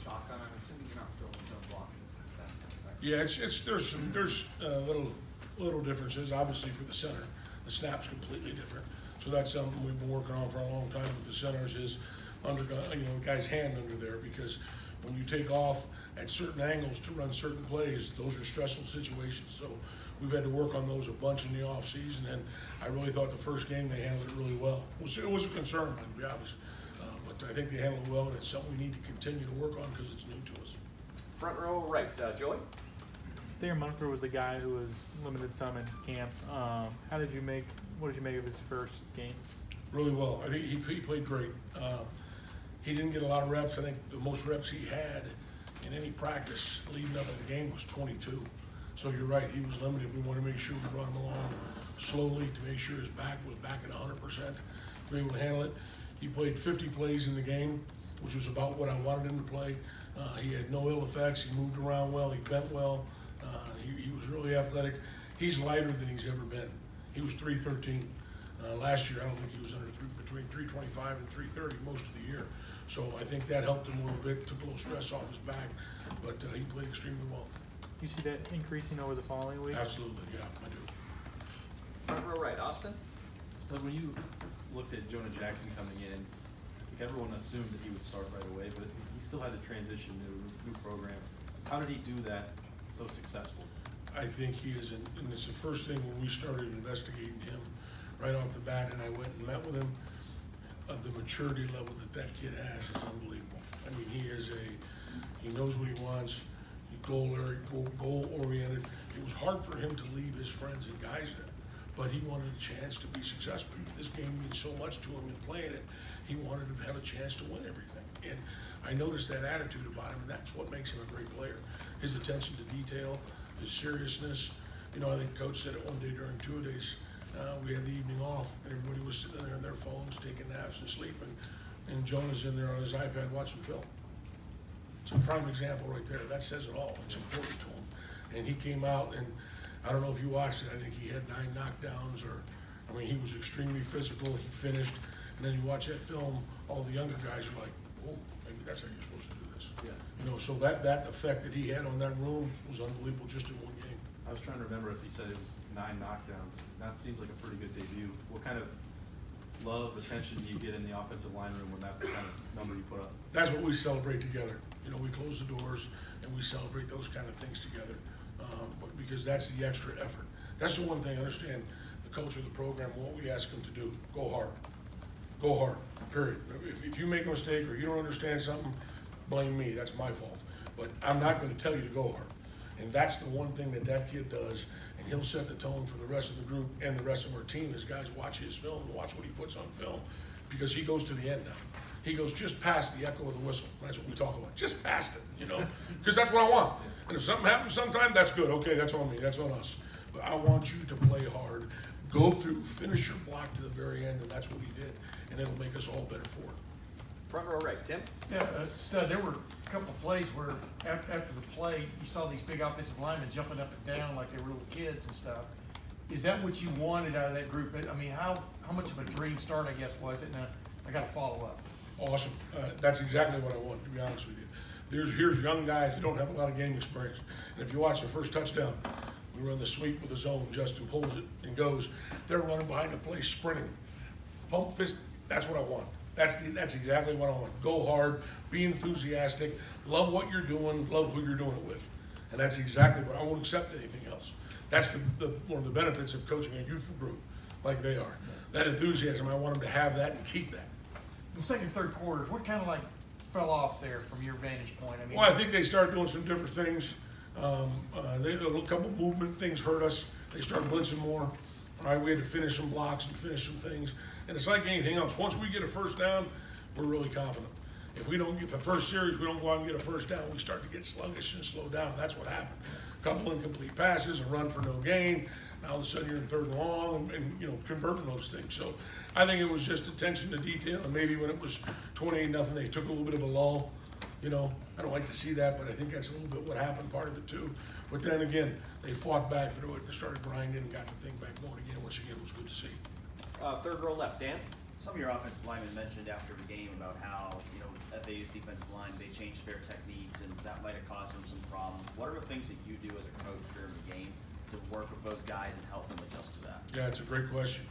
shotgun? I'm assuming you're not throwing zone blocking and stuff like that. Right? Yeah, there's little differences. Obviously, for the center, the snap's completely different. So that's something we've been working on for a long time with the centers is guy's hand under there, because when you take off at certain angles to run certain plays, those are stressful situations. So we've had to work on those a bunch in the off season, and I really thought the first game they handled it really well. It was a concern, to be honest, but I think they handled it well, and it's something we need to continue to work on because it's new to us. Front row right, Joey. Thayer Munford was a guy who was limited some in camp. What did you make of his first game? Really well. I think he played great. He didn't get a lot of reps. I think the most reps he had in any practice leading up to the game was 22. So you're right, he was limited. We wanted to make sure we brought him along slowly to make sure his back was back at 100%, to be able to handle it. He played 50 plays in the game, which was about what I wanted him to play. He had no ill effects. He moved around well. He bent well. He was really athletic. He's lighter than he's ever been. He was 313. Last year, I don't think he was between 325 and 330 most of the year. So I think that helped him a little bit, took a little stress off his back, but he played extremely well. You see that increasing over the following week? Absolutely, yeah, I do. Front row right, Austin. Stud, when you looked at Jonah Jackson coming in, everyone assumed that he would start right away, but he still had to transition to a new program. How did he do that so successful? I think he is, and it's the first thing when we started investigating him right off the bat, and I went and met with him. The maturity level that kid has is unbelievable. I mean, he knows what he wants. He's goal-oriented. It was hard for him to leave his friends and guys there, but he wanted a chance to be successful. This game means so much to him in playing it. He wanted to have a chance to win everything, and I noticed that attitude about him, and that's what makes him a great player. His attention to detail, his seriousness. You know, I think Coach said it one day during two-a-days. We had the evening off, and everybody was sitting there on their phones, taking naps and sleeping, and Jonah's in there on his iPad watching film. It's a prime example right there. That says it all. It's important to him. And he came out, and I don't know if you watched it, I think he had 9 knockdowns, he was extremely physical. He finished, and then you watch that film, all the younger guys are like, oh, maybe that's how you're supposed to do this. Yeah. You know, so that effect that he had on that room was unbelievable just in one game. I was trying to remember if he said it was 9 knockdowns. That seems like a pretty good debut. What kind of love, attention do you get in the offensive line room when that's the kind of number you put up? That's what we celebrate together. You know, we close the doors and we celebrate those kind of things together, but because that's the extra effort. That's the one thing I understand the culture of the program, what we ask them to do. Go hard. Go hard, period. If you make a mistake or you don't understand something, blame me. That's my fault. But I'm not going to tell you to go hard. And that's the one thing that kid does, and he'll set the tone for the rest of the group and the rest of our team as guys watch his film and watch what he puts on film, because he goes to the end now. He goes just past the echo of the whistle. That's what we talk about. Just past it, you know, because that's what I want. And if something happens sometime, that's good. Okay, that's on me. That's on us. But I want you to play hard, go through, finish your block to the very end, and that's what he did. And it'll make us all better for it. Front row right, Tim. Yeah, Stud, there were a couple of plays where after the play, you saw these big offensive linemen jumping up and down like they were little kids and stuff. Is that what you wanted out of that group? I mean, how much of a dream start, I guess, was it? And I got to follow up. Awesome. That's exactly what I want, to be honest with you. Here's young guys that don't have a lot of game experience. And if you watch the first touchdown, we run the sweep with the zone. Justin pulls it and goes. They're running behind the play, sprinting. Pump fist, that's what I want. That's exactly what I want. Go hard, be enthusiastic, love what you're doing, love who you're doing it with. And that's exactly what I won't accept anything else. That's one of the benefits of coaching a youth group like they are. That enthusiasm, I want them to have that and keep that. In the second, third quarters, what kind of like fell off there from your vantage point? Well, I think they started doing some different things. A couple movement things hurt us. They started blitzing more. All right, we had to finish some blocks and finish some things. And it's like anything else. Once we get a first down, we're really confident. If we don't get the first series, we don't go out and get a first down, we start to get sluggish and slow down. That's what happened. A couple incomplete passes, a run for no gain. Now all of a sudden you're in third and long and converting those things. So I think it was just attention to detail, and maybe when it was 28-0, they took a little bit of a lull. You know, I don't like to see that, but I think that's a little bit what happened, part of it too. But then again, they fought back through it and started grinding and got the thing back going again, which again was good to see. Third row left, Dan. Some of your offensive linemen mentioned after the game about how, FAU's defensive line, they changed their techniques, and that might have caused them some problems. What are the things that you do as a coach during the game to work with those guys and help them adjust to that? Yeah, it's a great question.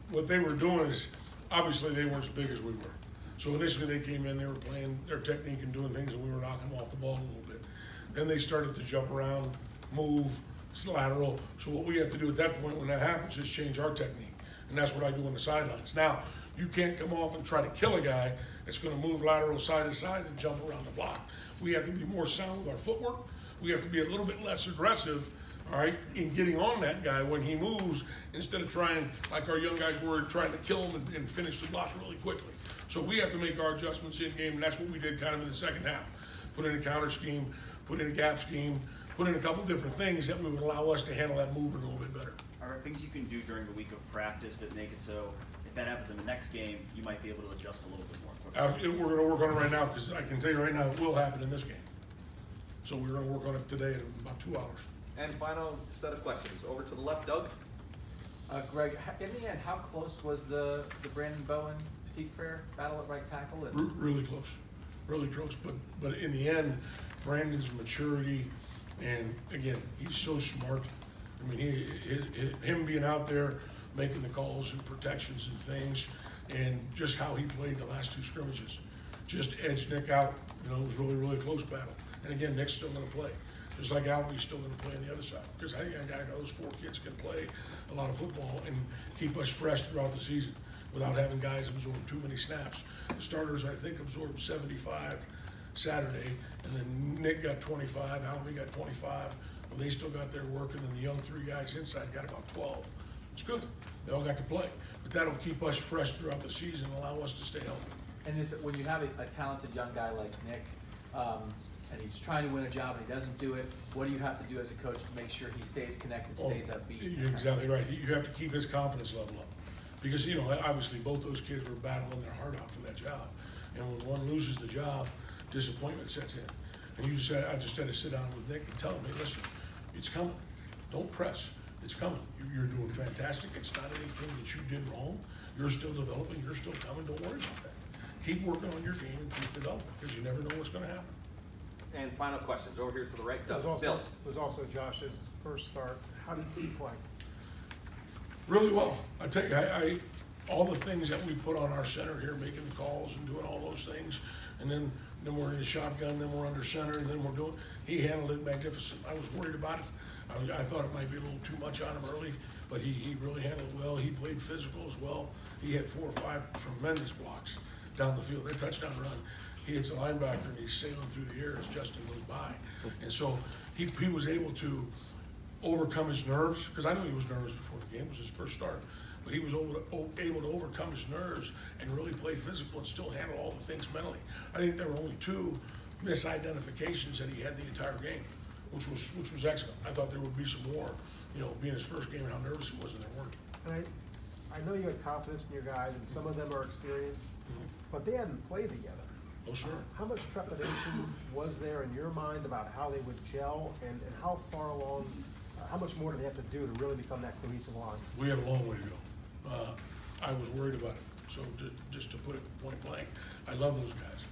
What they were doing is, obviously they weren't as big as we were. So initially they came in, they were playing their technique and doing things, and we were knocking them off the ball a little bit. Then they started to jump around, move, lateral. So what we have to do at that point when that happens is change our technique. And that's what I do on the sidelines. Now, you can't come off and try to kill a guy that's gonna move lateral side to side and jump around the block. We have to be more sound with our footwork. We have to be a little bit less aggressive, all right, in getting on that guy when he moves, instead of trying, like our young guys were, trying to kill him and finish the block really quickly. So we have to make our adjustments in game, and that's what we did kind of in the second half. Put in a counter scheme, put in a gap scheme, put in a couple different things that would allow us to handle that movement a little bit better. Are there things you can do during the week of practice that make it so if that happens in the next game, you might be able to adjust a little bit more quickly? We're gonna work on it right now, because I can tell you right now, it will happen in this game. So we're gonna work on it today in about 2 hours. And final set of questions. Over to the left, Doug. Greg, in the end, how close was the Brandon Bowen Petite Fair battle at right tackle? Really close, but in the end, Brandon's maturity, and again, he's so smart. I mean, him being out there, making the calls and protections and things, and just how he played the last 2 scrimmages, just edged Nick out. You know, it was really close battle. And again, Nick's still gonna play. Just like Albie's still gonna play on the other side. Because I think those 4 kids can play a lot of football and keep us fresh throughout the season without having guys absorb too many snaps. The starters, I think, absorbed 75 Saturday, and then Nick got 25, Albie got 25. Well, they still got their work, and then the young 3 guys inside got about 12. It's good. They all got to play. But that'll keep us fresh throughout the season and allow us to stay healthy. And is that when you have a talented young guy like Nick, and he's trying to win a job and he doesn't do it, what do you have to do as a coach to make sure he stays connected, stays upbeat? You're exactly right. You have to keep his confidence level up. Because, you know, obviously both those kids were battling their heart out for that job. And when one loses the job, disappointment sets in. And I just had to sit down with Nick and tell him, hey, listen, it's coming. Don't press. It's coming. You're doing fantastic. It's not anything that you did wrong. You're still developing. You're still coming. Don't worry about that. Keep working on your game and keep developing, because you never know what's going to happen. And final questions. Over here to the right, It Doug. was Bill. also Josh's first start. How did he play? Really well. I tell you, all the things that we put on our center here, making the calls and doing all those things, and then we're in the shotgun, then we're under center, and then he handled it magnificent. I was worried about it. I thought it might be a little too much on him early, but he really handled it well. He played physical as well. He had 4 or 5 tremendous blocks down the field. That touchdown run, he hits a linebacker and he's sailing through the air as Justin goes by. And so he was able to overcome his nerves, because I knew he was nervous before the game. It was his first start. But he was able to overcome his nerves and really play physical and still handle all the things mentally. I think there were only 2 misidentifications that he had the entire game, which was excellent. I thought there would be some more, you know, being his first game and how nervous he was, and there weren't. And I know you have confidence in your guys, and some of them are experienced, but they hadn't played together. Oh, sure. How much trepidation was there in your mind about how they would gel, and how far along, how much more do they have to do to really become that cohesive line? We have a long way to go. I was worried about it. So just to put it point blank, I love those guys.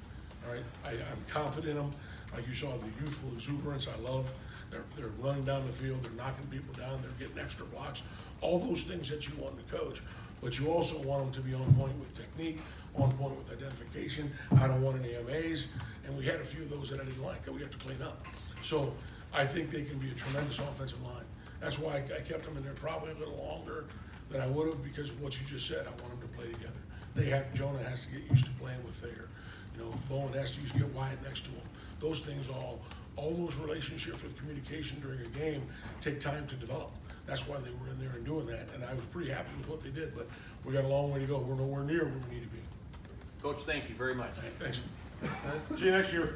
All right, I'm confident in them. Like you saw, the youthful exuberance I love. They're running down the field. They're knocking people down. They're getting extra blocks. All those things that you want in a coach. But you also want them to be on point with technique, on point with identification. I don't want any MAs. And we had a few of those that I didn't like that we have to clean up. So I think they can be a tremendous offensive line. That's why I kept them in there probably a little longer than I would have, because of what you just said. I want them to play together. Jonah has to get used to playing with Thayer. You know, Bowen has to get Wyatt next to him. Those things all those relationships with communication during a game take time to develop. That's why they were in there and doing that, and I was pretty happy with what they did, but we got a long way to go. We're nowhere near where we need to be. Coach, thank you very much. Thanks. Thanks, Ted. See you next year.